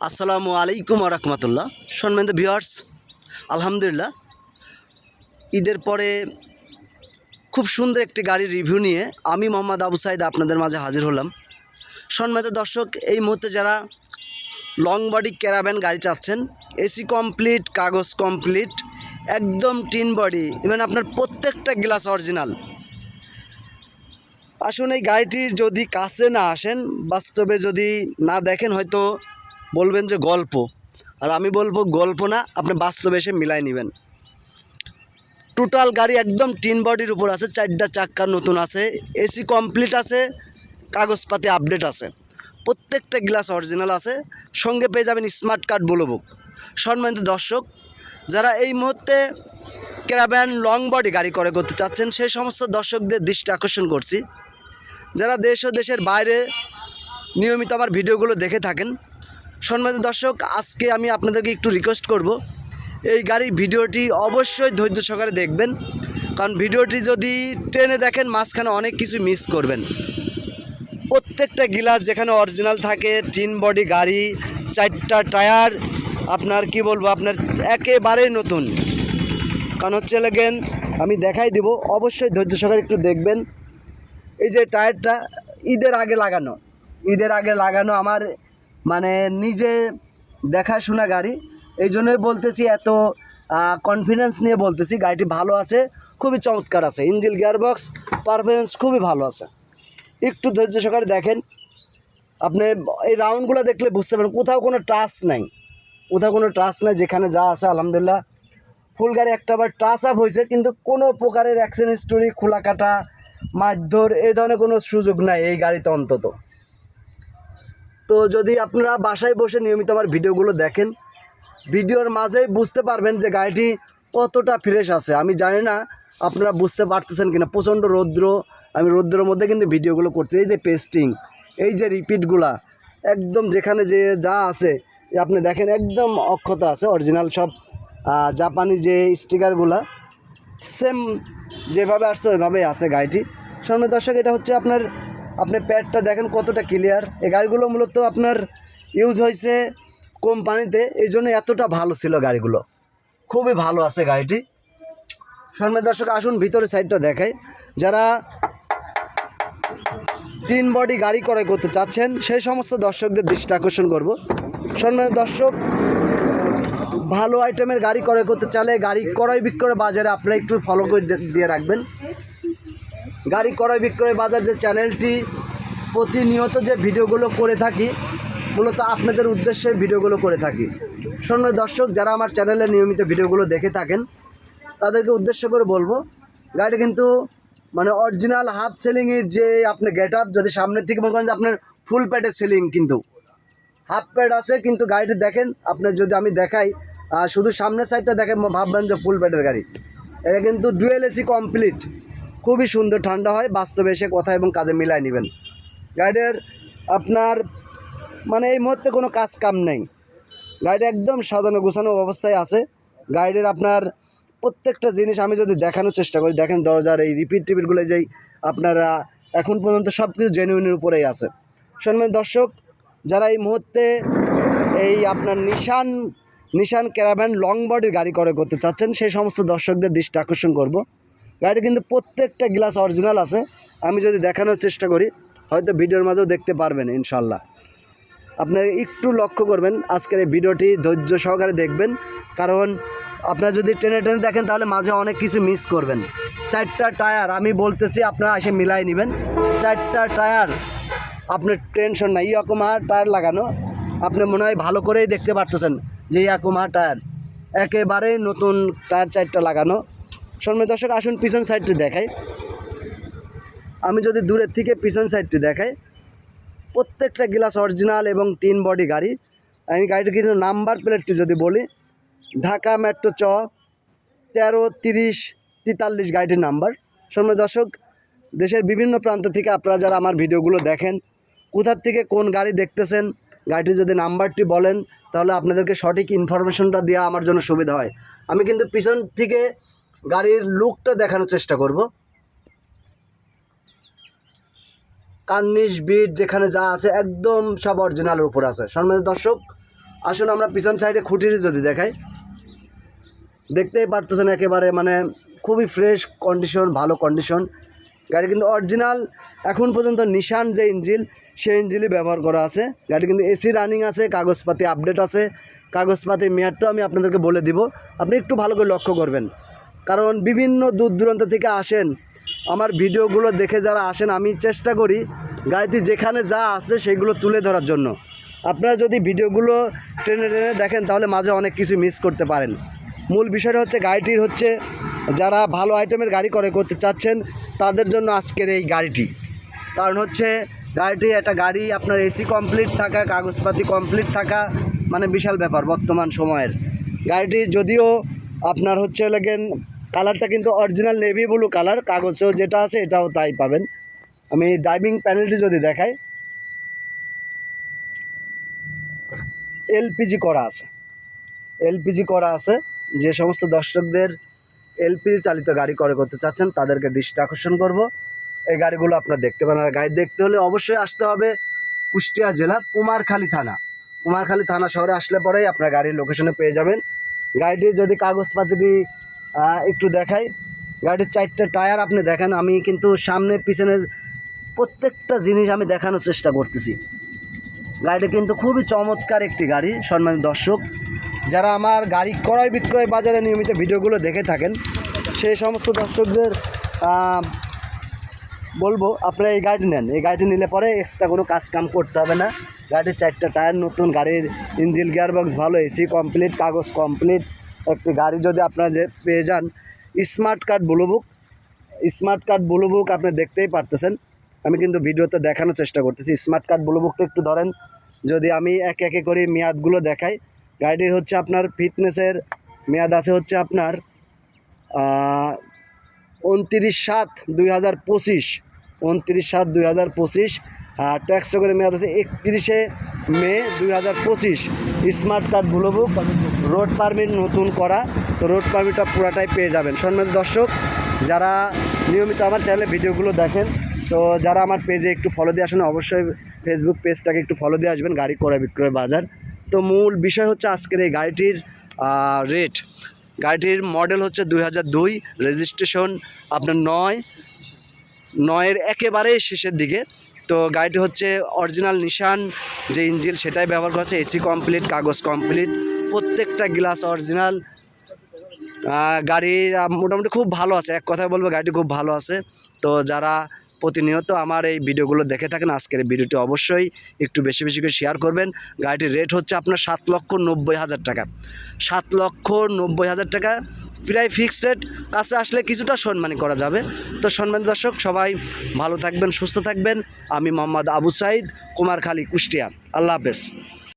আসসালামু আলাইকুম রহমতুল্লাহ। সম্মানিত ভিউয়ার্স, আলহামদুলিল্লাহ ঈদের পরে খুব সুন্দর একটি গাড়ির রিভিউ নিয়ে আমি মোহাম্মদ আবু সাইদ আপনাদের মাঝে হাজির হলাম। সম্মানিত দর্শক, এই মুহূর্তে যারা লং বডি ক্যারাভ্যান গাড়ি চাচ্ছেন, এসি কমপ্লিট, কাগজ কমপ্লিট, একদম টিন বডি, ইভেন আপনার প্রত্যেকটা গ্লাস অরিজিনাল, আসুন এই গাড়িটির যদি কাছে না আসেন, বাস্তবে যদি না দেখেন, হয়তো বলবেন যে গল্প, আর আমি বলবো গল্প না, আপনি বাস্তবে এসে মিলাই নেবেন। টোটাল গাড়ি একদম টিন বডির উপর আছে, 4টা চাক্কা নতুন আছে, এসি কমপ্লিট আছে, কাগজপাতি আপডেট আছে, প্রত্যেকটা গ্লাস অরিজিনাল আছে, সঙ্গে পেয়ে যাবেন স্মার্ট কার্ড ব্লু বুক। সম্মানিত দর্শক, যারা এই মুহূর্তে ক্যারাভ্যান লং বডি গাড়ি করতে চাচ্ছেন, সেই সমস্ত দর্শকদের দৃষ্টি আকর্ষণ করছি, যারা দেশ ও দেশের বাইরে নিয়মিত আমার ভিডিওগুলো দেখে থাকেন। সম্মানিত দর্শক, আজকে আমি আপনাদেরকে একটু রিকোয়েস্ট করব, এই গাড়ির ভিডিওটি অবশ্যই ধৈর্য সহকারে দেখবেন, কারণ ভিডিওটি যদি টেনে দেখেন মাঝখানে অনেক কিছু মিস করবেন। প্রত্যেকটা গ্লাস যেখানে অরিজিনাল থাকে, টিন বডি গাড়ি, 4টা টায়ার, আপনার কি বলবো, আপনার একেবারেই নতুন। কারণ হচ্ছে লাগেন আমি দেখাই দিব, অবশ্যই ধৈর্য সহকারে একটু দেখবেন। এই যে টায়ারটা ঈদের আগে লাগানো আমার মানে নিজে দেখাশোনা গাড়ি, এই জন্যই বলতেছি, এত কনফিডেন্স নিয়ে বলতেছি, গাড়িটি ভালো আছে, খুবই চমৎকার আছে, ইঞ্জিন গিয়ারবক্স পারফরমেন্স খুবই ভালো আছে। একটু ধৈর্য সহকারে দেখেন, আপনি এই রাউন্ডগুলো দেখলে বুঝতে পারেন কোথাও কোনো টাচ নাই, যেখানে যা আছে আলহামদুলিল্লাহ ফুল গাড়ি। একটাবার টাচ আপ হয়েছে, কিন্তু কোনো প্রকারের অ্যাক্সিডেন্ট হিস্টোরি, খোলা কাটা, মারধর এই ধরনের কোনো সুযোগ নাই এই গাড়িতে অন্তত। তো যদি আপনারা বাসায় বসে নিয়মিত আমার ভিডিওগুলো দেখেন, ভিডিওর মাঝেই বুঝতে পারবেন যে গাড়িটি কতটা ফ্রেশ আছে। আমি জানি না আপনারা বুঝতে পারতেছেন কিনা, প্রচণ্ড রৌদ্র, আমি রৌদ্রের মধ্যে কিন্তু ভিডিওগুলো করছি। এই যে পেস্টিং, এই যে রিপিটগুলা, একদম যেখানে যে যা আছে আপনি দেখেন একদম অক্ষত আছে, অরিজিনাল সব জাপানি যে স্টিকারগুলা সেম যেভাবে আসছে ওইভাবেই আছে গাড়িটি। সম্মানিত দর্শক, এটা হচ্ছে আপনি প্যাডটা দেখেন কতটা ক্লিয়ার। এই গাড়িগুলো মূলত আপনার ইউজ হয়েছে কোম্পানিতে, এই জন্য এতটা ভালো ছিল গাড়িগুলো, খুবই ভালো আছে গাড়িটি। সম্মানিত দর্শক, আসুন ভিতরে সাইডটা দেখাই। যারা টিন বডি গাড়ি ক্রয় করতে চাচ্ছেন, সেই সমস্ত দর্শকদের দৃষ্টি আকর্ষণ করব। সম্মানিত দর্শক, ভালো আইটেমের গাড়ি ক্রয় করতে চাইলে গাড়ি ক্রয় বিক্রয় বাজারে আপনারা একটু ফলো করে দিয়ে রাখবেন। গাড়ি ক্রয় বিক্রয় বাজার যে চ্যানেলটি, প্রতিনিয়ত যে ভিডিওগুলো করে থাকি, মূলত আপনাদের উদ্দেশ্যে ভিডিওগুলো করে থাকি। সম্মানিত দর্শক, যারা আমার চ্যানেলে নিয়মিত ভিডিওগুলো দেখে থাকেন, তাদেরকে উদ্দেশ্য করে বলবো, গাড়ি কিন্তু মানে অরিজিনাল হাফ সেলিংয়ের যে আপনি গেট আপ, যদি সামনের থেকে মনে করেন যে আপনার ফুল প্যাডের সেলিং, কিন্তু হাফ প্যাড আছে, কিন্তু গাড়িটি দেখেন আপনার, যদি আমি দেখাই শুধু সামনের সাইডটা দেখেন ভাববেন যে ফুল প্যাডের গাড়ি। এটা কিন্তু ডুয়েল এসি কমপ্লিট, খুবই সুন্দর, ঠান্ডা হয়, বাস্তবে এসে কথা এবং কাজে মিলাই নেবেন। গাড়ির আপনার মানে এই মুহূর্তে কোনো কাজ কাম নেই, গাড়িটা একদম সাজানো গোছানো অবস্থায় আছে। গাড়ির আপনার প্রত্যেকটা জিনিস আমি যদি দেখানোর চেষ্টা করি, দেখেন দরজার এই রিপিটগুলো যেই আপনারা এখন পর্যন্ত সব কিছু জেনুইনের উপরেই আছে। সম্মানিত দর্শক, যারা এই মুহূর্তে এই আপনার নিশান ক্যারাভ্যান লং বডির গাড়ি ক্রয় করতে চাচ্ছেন, সেই সমস্ত দর্শকদের দৃষ্টি আকর্ষণ করব। গাড়িটা কিন্তু প্রত্যেকটা গ্লাস অরিজিনাল আছে, আমি যদি দেখানোর চেষ্টা করি হয়তো ভিডিওর মাঝেও দেখতে পারবেন ইনশাল্লাহ। আপনারা একটু লক্ষ্য করবেন, আজকের এই ভিডিওটি ধৈর্য সহকারে দেখবেন, কারণ আপনারা যদি টেনে দেখেন তাহলে মাঝে অনেক কিছু মিস করবেন। 4টা টায়ার আমি বলতেছি, আপনারা এসে মিলাই নেবেন। 4টা টায়ার, আপনার টেনশন নাই, ইয়াকোমা টায়ার লাগানো, আপনি মনে হয় ভালো করেই দেখতে পারতেছেন যে ইয়াকোমা টায়ার একেবারেই নতুন টায়ার, 4টা লাগানো। সম্মানিত দর্শক, আসুন পিছন সাইডটি দেখাই। আমি যদি দূরের থেকে পিছন সাইডটি দেখাই, প্রত্যেকটা গ্লাস অরিজিনাল এবং টিন বডি গাড়ি। আমি গাড়িটা কিন্তু নাম্বার প্লেটটি যদি বলি, ঢাকা মেট্রো 133043 গাড়িটির নাম্বার। সম্মানিত দর্শক, দেশের বিভিন্ন প্রান্ত থেকে আপনারা যারা আমার ভিডিওগুলো দেখেন, কোথার থেকে কোন গাড়ি দেখতেছেন, গাড়িটি যদি নাম্বারটি বলেন তাহলে আপনাদেরকে সঠিক ইনফরমেশনটা দেওয়া আমার জন্য সুবিধা হয়। আমি কিন্তু পিছন থেকে গাড়ির লুকটা দেখানোর চেষ্টা করব। কার্নিশ বিট যেখানে যা আছে একদম সব অরিজিনালের উপর আছে। সম্মানিত দর্শক, আসুন আমরা পিছন সাইডে খুঁটির যদি দেখাই, দেখতেই পারতেছেন একেবারে মানে খুবই ফ্রেশ কন্ডিশন, ভালো কন্ডিশন। গাড়ি কিন্তু অরিজিনাল এখন পর্যন্ত নিশান যে ইঞ্জিল সেই ইঞ্জিলই ব্যবহার করা আছে। গাড়ি কিন্তু এসি রানিং আছে, কাগজপাতি আপডেট আছে। কাগজপাতি মেয়াদটাও আমি আপনাদেরকে বলে দিব, আপনি একটু ভালো করে লক্ষ্য করবেন। কারণ বিভিন্ন দূর দূরান্ত থেকে আসেন, আমার ভিডিওগুলো দেখে যারা আসেন, আমি চেষ্টা করি গাড়িতে যেখানে যা আছে সেগুলো তুলে ধরার জন্য। আপনারা যদি ভিডিওগুলো টেনে টেনে দেখেন তাহলে মাঝে অনেক কিছু মিস করতে পারেন। মূল বিষয়টা হচ্ছে গাড়িটির হচ্ছে যারা ভালো আইটেমের গাড়ি করতে চাচ্ছেন তাদের জন্য আজকের এই গাড়িটি। কারণ হচ্ছে গাড়িটি একটা গাড়ি আপনার এসি কমপ্লিট থাকা, কাগজপাতি কমপ্লিট থাকা মানে বিশাল ব্যাপার বর্তমান সময়ের। গাড়িটি যদিও আপনার হচ্ছে লাগেন কালারটা কিন্তু অরিজিনাল নেভি ব্লু কালার, কাগজেও যেটা আছে এটাও তাই পাবেন। আমি ড্রাইভিং প্যানেলটি যদি দেখাই, এলপিজি করা আছে, এলপিজি করা আছে। যে সমস্ত দর্শকদের এলপিজি চালিত গাড়ি করতে চাচ্ছেন তাদেরকে দৃষ্টি আকর্ষণ করব, এই গাড়িগুলো আপনারা দেখতে পারেন। আর গাড়ি দেখতে হলে অবশ্যই আসতে হবে কুষ্টিয়া জেলা কুমারখালী থানা। কুমারখালী থানা শহরে আসলে পরেই আপনার গাড়ির লোকেশনে পেয়ে যাবেন। গাড়িটির যদি কাগজপাতিটি একটু দেখাই, গাড়ির 4টা টায়ার আপনি দেখেন, আমি কিন্তু সামনে পিছনে প্রত্যেকটা জিনিস আমি দেখানোর চেষ্টা করতেছি। গাড়িটা কিন্তু খুবই চমৎকার একটি গাড়ি। সম্মানিত দর্শক, যারা আমার গাড়ি ক্রয় বিক্রয় বাজারে নিয়মিত ভিডিওগুলো দেখে থাকেন সেই সমস্ত দর্শকদের বলবো আপনারা এই গাড়িটি নেন। এই গাড়িটি নিলে পরে এক্সট্রা কোনো কাজ কাম করতে হবে না। গাড়ির 4টা টায়ার নতুন, গাড়ির ইঞ্জিন গিয়ারবক্স ভালো, এসি কমপ্লিট, কাগজ কমপ্লিট একটি গাড়ি যদি আপনারা যে পেয়ে যান। Smart card blue book, smart card blue book আপনি দেখতেই পারতেছেন, আমি কিন্তু ভিডিওতে দেখানোর চেষ্টা করতেছি। স্মার্ট কার্ড ব্লু বুকটা একটু ধরেন, যদি আমি একে একে করে মেয়াদগুলো দেখাই। গাড়িটির হচ্ছে আপনার ফিটনেসের মেয়াদ আছে হচ্ছে আপনার 29/7/2025, 29/7/2025। আর ট্যাক্সটা করে মেয়াদ আছে 31শে মে 2025। Smart card blue book, road permit নতুন করা, তো রোড পারমিটটা পুরাটাই পেয়ে যাবেন। সম্মানিত দর্শক, যারা নিয়মিত আমার চ্যানেলে ভিডিওগুলো দেখেন, তো যারা আমার পেজে একটু ফলো দিয়ে আসেন, অবশ্যই ফেসবুক পেজটাকে একটু ফলো দিয়ে আসবেন, গাড়ি ক্রয় বিক্রয় বাজার। তো মূল বিষয় হচ্ছে আজকের এই গাড়িটির রেট। গাড়িটির মডেল হচ্ছে 2002, রেজিস্ট্রেশন আপনার 9-এর একেবারেই শেষের দিকে। তো গাড়িটি হচ্ছে অরিজিনাল নিশান যে ইঞ্জিন সেটাই ব্যবহার করছে, এসি কমপ্লিট, কাগজ কমপ্লিট, প্রত্যেকটা গ্লাস অরিজিনাল। গাড়ির মোটামুটি খুব ভালো আছে, এক কথায় বলবো গাড়িটি খুব ভালো আছে। তো যারা প্রতিনিয়ত আমার এই ভিডিওগুলো দেখে থাকেন, আজকের ভিডিওটি অবশ্যই একটু বেশি বেশি করে শেয়ার করবেন। গাড়িটির রেট হচ্ছে আপনার 7,90,000 টাকা, 7,90,000 টাকা প্রায় ফিক্সড রেট। কাছে আসলে কিছুটা সম্মানী করা যাবে। তো সম্মানিত দর্শক, সবাই ভালো থাকবেন, সুস্থ থাকবেন। আমি মোহাম্মদ আবু সাইদ, কুমারখালী, কুষ্টিয়া। আল্লাহ হাফেজ।